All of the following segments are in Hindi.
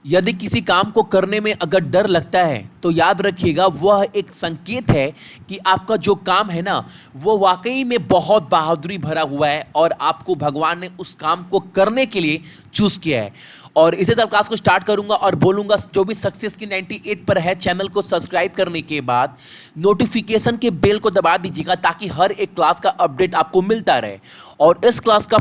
यदि किसी काम को करने में अगर डर लगता है तो याद रखिएगा वह एक संकेत है कि आपका जो काम है ना वो वाकई में बहुत बहादुरी भरा हुआ है और आपको भगवान ने उस काम को करने के लिए चूज किया है। और इसी तरह क्लास को स्टार्ट करूंगा और बोलूंगा जो भी सक्सेस की 98 पर है चैनल को सब्सक्राइब करने के बाद नोटिफिकेशन के बेल को दबा दीजिएगा ताकि हर एक क्लास का अपडेट आपको मिलता रहे। और इस क्लास का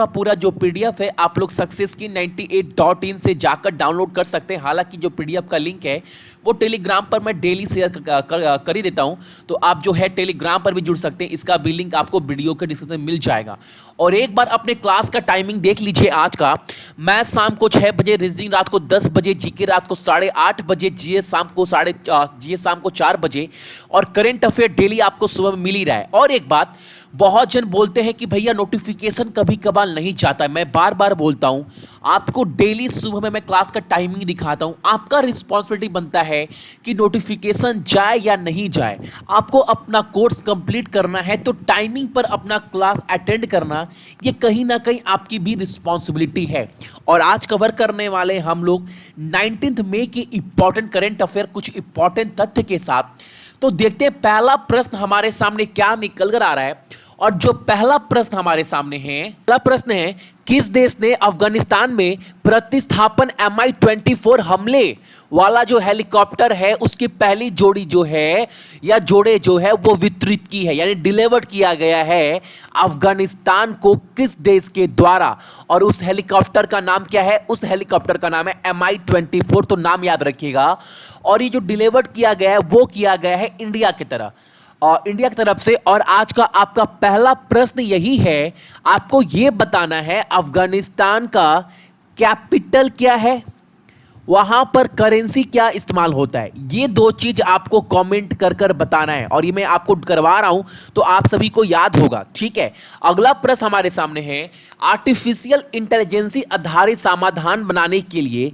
पूरा जो पीडीएफ है आप लोग सक्सेस की 98.in से जाकर डाउनलोड कर सकते हैं। हालांकि जो पीडीएफ का लिंक है वो टेलीग्राम पर मैं डेली शेयर कर ही देता हूं, तो आप जो है टेलीग्राम पर भी जुड़ सकते हैं। इसका भी लिंक आपको वीडियो के डिस्क्रिप्शन में मिल जाएगा। और एक बार अपने क्लास का टाइमिंग देख लीजिए। आज का मैथ शाम को 6 बजे, रीजनिंग रात को 10 बजे, जीके रात को 8:30 बजे, जीएस शाम को 4 बजे और करंट अफेयर डेली आपको सुबह में मिल ही रहा है। और एक बात, बहुत जन बोलते हैं कि भैया नोटिफिकेशन कभी कभार नहीं जाता है। मैं बार बार बोलता हूं आपको डेली सुबह में मैं क्लास का टाइमिंग दिखाता हूं। आपका रिस्पॉन्सिबिलिटी बनता है कि नोटिफिकेशन जाए या नहीं जाए, आपको अपना कोर्स कंप्लीट करना है तो टाइमिंग पर अपना क्लास अटेंड करना ये कहीं ना कहीं आपकी भी रिस्पॉन्सिबिलिटी है। और आज कवर करने वाले हम लोग 19 मई के इंपॉर्टेंट करंट अफेयर कुछ इंपॉर्टेंट तथ्य के साथ। तो देखते हैं पहला प्रश्न हमारे सामने क्या निकल कर आ रहा है। और जो पहला प्रश्न हमारे सामने है, पहला प्रश्न है किस देश ने अफगानिस्तान में प्रतिस्थापन Mi-24 हमले वाला जो हेलीकॉप्टर है उसकी पहली जोड़ी जो है या जोड़े जो है वो वितरित की है, यानी डिलीवर्ड किया गया है अफगानिस्तान को किस देश के द्वारा। और उस हेलीकॉप्टर का नाम क्या है? उस हेलीकॉप्टर का नाम है Mi-24, तो नाम याद रखिएगा। और ये जो डिलीवर्ड किया गया है वो किया गया है इंडिया की तरफ से। और आज का आपका पहला प्रश्न यही है, आपको यह बताना है अफगानिस्तान का कैपिटल क्या है, वहां पर करेंसी क्या इस्तेमाल होता है। ये दो चीज आपको कमेंट कर कर बताना है और ये मैं आपको करवा रहा हूं तो आप सभी को याद होगा, ठीक है। अगला प्रश्न हमारे सामने है, आर्टिफिशियल इंटेलिजेंसी आधारित समाधान बनाने के लिए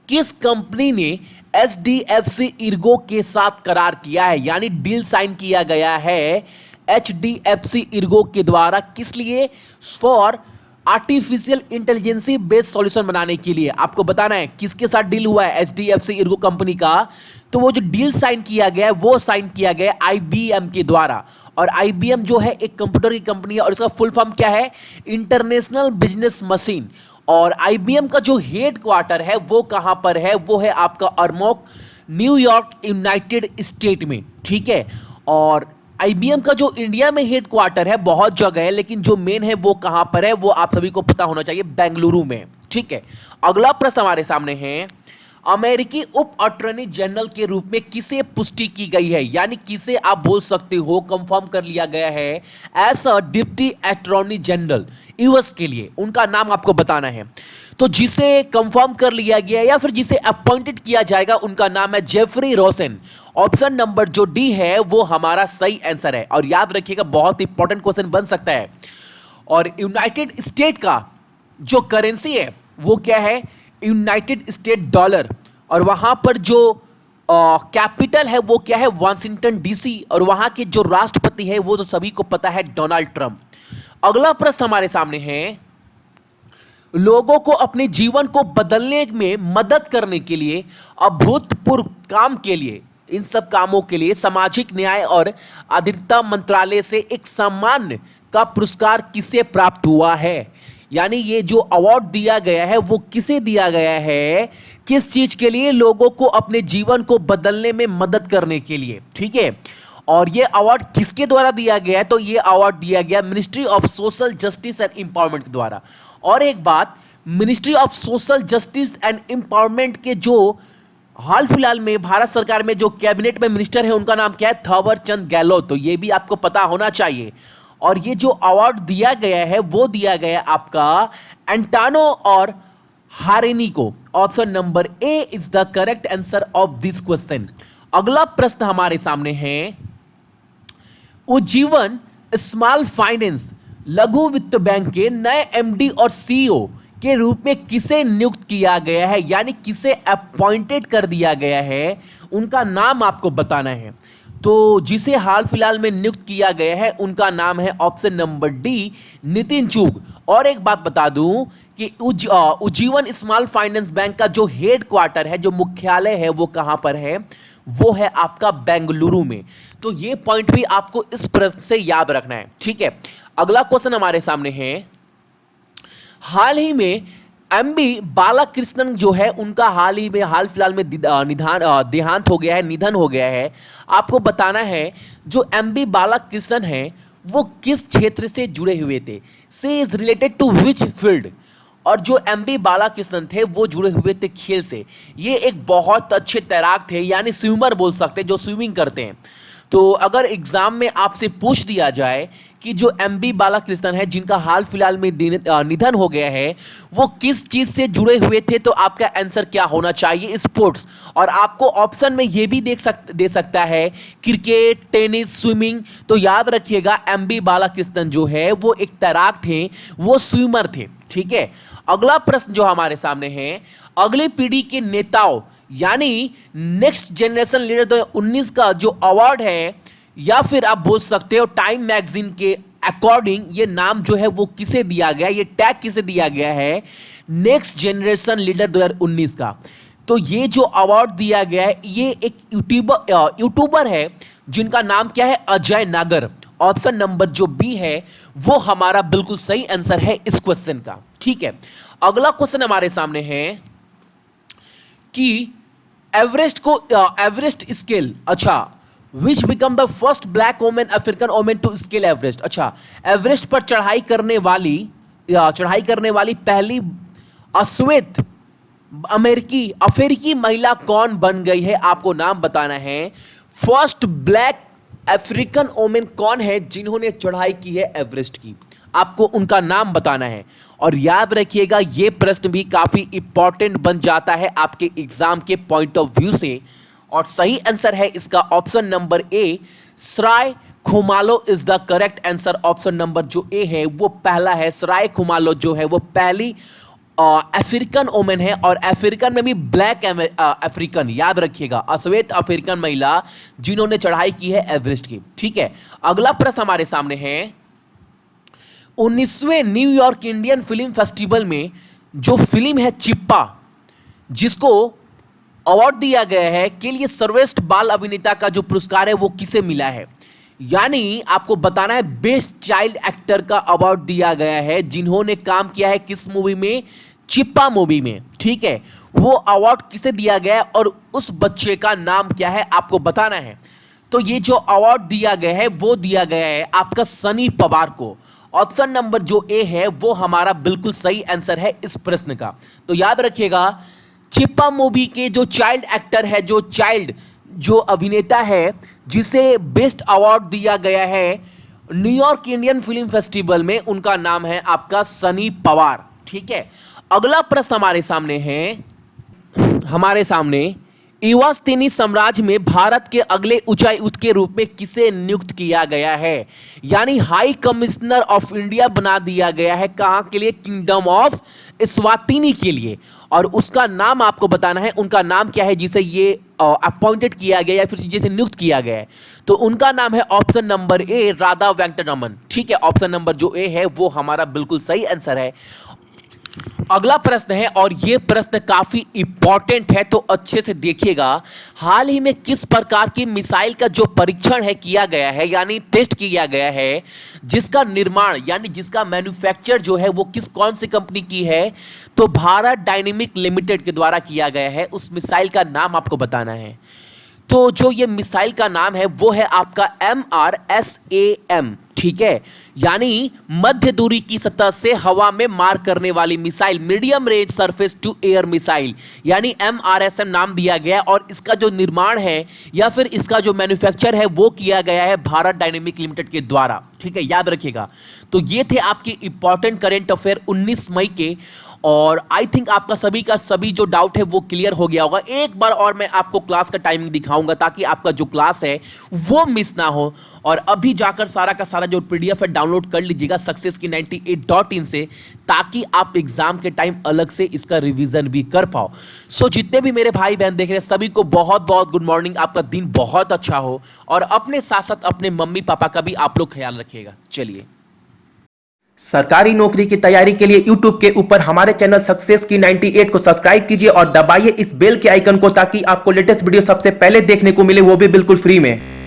किस कंपनी ने HDFC इर्गो के साथ करार किया है, यानी डील साइन किया गया है HDFC इर्गो के द्वारा। किस लिए? For artificial intelligence based solution बनाने के लिए। आपको बताना है किसके साथ डील हुआ है HDFC इर्गो कंपनी का। तो वो जो डील साइन किया गया है वो साइन किया गया है IBM के द्वारा। और IBM जो है एक कंप्यूटर की कंपनी है और इसका फुल फॉर्म क्या है? International business machine. और IBM का जो हेड क्वार्टर है वो कहां पर है? वो है आपका अर्मोक, न्यूयॉर्क, यूनाइटेड स्टेट में, ठीक है। और IBM का जो इंडिया में हेड क्वार्टर है बहुत जगह है, लेकिन जो मेन है वो कहां पर है वो आप सभी को पता होना चाहिए, बेंगलुरु में, ठीक है। अगला प्रश्न हमारे सामने है, अमेरिकी उप अटॉर्नी जनरल के रूप में किसे पुष्टि की गई है, यानी किसे आप बोल सकते हो कंफर्म कर लिया गया है as a deputy attorney general US के लिए। उनका नाम आपको बताना है। तो जिसे कंफर्म कर लिया गया या फिर जिसे अपॉइंटेड किया जाएगा उनका नाम है जेफरी रोसेन। ऑप्शन नंबर जो डी है वो हमारा सही आंसर है। और याद रखिएगा बहुत इंपॉर्टेंट क्वेश्चन बन सकता है। और यूनाइटेड स्टेट का जो करेंसी है वो क्या है? United state dollar. और वहां पर जो कैपिटल है वो क्या है? Washington DC। और वहां के जो राष्ट्रपति है वो तो सभी को पता है, डोनाल्ड ट्रंप। अगला प्रश्न हमारे सामने है, लोगों को अपने जीवन को बदलने में मदद करने के लिए अभूतपूर्व काम के लिए, इन सब कामों के लिए सामाजिक न्याय और अधिकारिता मंत्रालय से एक सम्मान का पुरस्कार किसे प्राप्त हुआ है, यानी ये जो अवार्ड दिया गया है वो किसे दिया गया है, किस चीज के लिए? लोगों को अपने जीवन को बदलने में मदद करने के लिए, ठीक है। और ये अवार्ड किसके द्वारा दिया गया है? तो ये अवार्ड दिया गया ministry of social justice and empowerment के द्वारा। और एक बात, ministry of social justice and empowerment के जो हाल फिलहाल में भारत सरकार में जो कैबिनेट में मिनिस्टर है उनका नाम क्या है? थावर चंद गहलोत। तो ये भी आपको पता होना चाहिए। और ये जो अवार्ड दिया गया है वो दिया गया आपका एंटानो और हारेनी को। Option number A is the correct answer of this question. अगला प्रश्न हमारे सामने है, उज्जीवन स्मॉल फाइनेंस लघु वित्त बैंक के नए MD और CEO के रूप में किसे नियुक्त किया गया है, यानी किसे अपॉइंटेड कर दिया गया है, उनका नाम आपको बताना है। तो जिसे हाल फिलहाल में नियुक्त किया गया है उनका नाम है ऑप्शन नंबर डी, नितिन चुग। और एक बात बता दूं कि उज्जीवन स्मॉल फाइनेंस बैंक का जो हेड क्वार्टर है, जो मुख्यालय है, वो कहां पर है? वो है आपका बेंगलुरु में। तो ये पॉइंट भी आपको इस प्रश्न से याद रखना है, ठीक है। अगला क्वेश्चन हमारे सामने है, हाल ही में एमबी बालाकृष्णन जो है उनका हाल फिलहाल में देहांत हो गया है, निधन हो गया है। आपको बताना है जो एमबी बालाकृष्णन है वो किस क्षेत्र से जुड़े हुए थे, she is related to which field. और जो एमबी बालाकृष्णन थे वो जुड़े हुए थे खेल से। ये एक बहुत अच्छे तैराक थे, यानी स्विमर बोल सकते हैं, जो स्विमिंग करते हैं। तो अगर एग्जाम में आपसे पूछ दिया जाए कि जो एमबी बालाकृष्णन है जिनका हाल फिलहाल में निधन हो गया है, वो किस चीज से जुड़े हुए थे, तो आपका आंसर क्या होना चाहिए? स्पोर्ट्स। और आपको ऑप्शन में ये भी दे सकता है क्रिकेट, टेनिस, स्विमिंग। तो याद रखिएगा एमबी बालाकृष्णन जो है वो एक तैराक थे, वो स्विमर थे, ठीक है। अगला प्रश्न जो हमारे सामने है, अगली पीढ़ी के नेताओं यानी नेक्स्ट जनरेशन लीडर 2019 का जो अवार्ड है, या फिर आप बोल सकते हो टाइम मैगजीन के अकॉर्डिंग ये नाम जो है वो किसे दिया गया, ये टैग किसे दिया गया है? नेक्स्ट जनरेशन लीडर 2019 का। तो ये जो अवार्ड दिया गया है, ये एक यूट्यूबर है जिनका नाम क्या है? अजय नागर। ऑप्शन नंबर जो बी है वो हमारा बिल्कुल सही आंसर है इस क्वेश्चन का, ठीक है। अगला क्वेश्चन हमारे सामने है कि एवरेस्ट स्केल, अच्छा, which become the first black women African women to scale Everest. अच्छा, एवरेस्ट पर चढ़ाई करने वाली पहली अश्वेत अफ्रीकी महिला कौन बन गई है? आपको नाम बताना है। फर्स्ट ब्लैक अफ्रीकन वोमेन कौन है जिन्होंने चढ़ाई की है एवरेस्ट की? आपको उनका नाम बताना है। और याद रखिएगा ये प्रश्न भी काफी इंपॉर्टेंट बन जाता है आपके एग्जाम के पॉइंट ऑफ व्यू से। और सही आंसर है इसका option number A, Saray Khumalo is the correct answer. Option number जो ए है वो पहला है। सराय खुमालो जो है वो पहली अफ्रीकन वोमेन है, और अफ्रीकन में भी ब्लैक अफ्रीकन, याद रखिएगा, अश्वेत अफ्रीकन महिला जिन्होंने चढ़ाई की है एवरेस्ट की, ठीक है। अगला प्रश्न हमारे सामने है, 19वें न्यूयॉर्क इंडियन फिल्म फेस्टिवल में जो फिल्म है चिप्पा, जिसको अवार्ड दिया गया है के लिए सर्वश्रेष्ठ बाल अभिनेता का जो पुरस्कार है वो किसे मिला है? यानी आपको बताना है बेस्ट चाइल्ड एक्टर का अवार्ड दिया गया है जिन्होंने काम किया है किस मूवी में? चिप्पा मूवी में, ठीक है। वो अवार्ड किसे दिया गया है और उस बच्चे का नाम क्या है आपको बताना है। तो ये जो अवार्ड दिया गया है वो दिया गया है आपका सनी पवार को। ऑप्शन नंबर जो ए है वो हमारा बिल्कुल सही आंसर है इस प्रश्न का। तो याद रखिएगा चिप्पा मूवी के जो चाइल्ड एक्टर है, जो अभिनेता है जिसे बेस्ट अवार्ड दिया गया है न्यूयॉर्क इंडियन फिल्म फेस्टिवल में, उनका नाम है आपका सनी पवार, ठीक है। अगला प्रश्न हमारे सामने युवास्तिनी साम्राज्य में भारत के अगले उच्चायुक्त के रूप में किसे नियुक्त किया गया है? यानी हाई कमिश्नर ऑफ इंडिया बना दिया गया है। कहां के लिए? किंगडम ऑफ एस्वातिनी के लिए। और उसका नाम आपको बताना है, उनका नाम क्या है जिसे ये अपॉइंटेड किया गया या फिर जिसे नियुक्त किया गया है। तो उनका नाम है ऑप्शन नंबर ए, राधा वेंकटरमन, ठीक है। ऑप्शन नंबर जो ए है वो हमारा बिल्कुल सही आंसर है। अगला प्रश्न है और यह प्रश्न काफी इंपॉर्टेंट है, तो अच्छे से देखिएगा। हाल ही में किस प्रकार की मिसाइल का जो परीक्षण है किया गया है, यानी टेस्ट किया गया है, जिसका निर्माण यानी जिसका मैन्युफैक्चर जो है वो कौन सी कंपनी की है? तो भारत डायनेमिक लिमिटेड के द्वारा किया गया है। उस मिसाइल का नाम आपको बताना है। तो जो ये मिसाइल का नाम है वो है आपका MRSAM, ठीक है। यानी मध्य दूरी की सतह से हवा में मार करने वाली missile, medium range surface to air missile, यानी MRSM नाम दिया गया। और इसका जो निर्माण है या फिर इसका जो मैन्युफैक्चर है वो किया गया है भारत डायनेमिक लिमिटेड के द्वारा, ठीक है, याद रखिएगा। तो ये थे आपके इंपॉर्टेंट करंट अफेयर 19 मई के। और आई थिंक आपका सभी का सभी जो डाउट है वो क्लियर हो गया होगा। एक बार और मैं आपको क्लास का टाइमिंग दिखाऊंगा ताकि आपका जो क्लास है वो मिस ना हो। और अभी जाकर सारा का सारा जो PDF है डाउनलोड कर लीजिएगा सक्सेस की 98.in से, ताकि आप एग्जाम के टाइम अलग से इसका रिवीजन भी कर पाओ। सो जितने भी मेरे भाई बहन देख रहे हैं सभी को बहुत बहुत गुड मॉर्निंग। आपका दिन बहुत अच्छा हो और अपने साथ साथ अपने मम्मी पापा का भी आप लोग ख्याल रखिएगा। चलिए। सरकारी नौकरी की तैयारी के लिए YouTube के ऊपर हमारे चैनल सक्सेस की 98 को सब्सक्राइब कीजिए और दबाइए इस बेल के आइकन को ताकि आपको लेटेस्ट वीडियो सबसे पहले देखने को मिले, वो भी बिल्कुल फ्री में।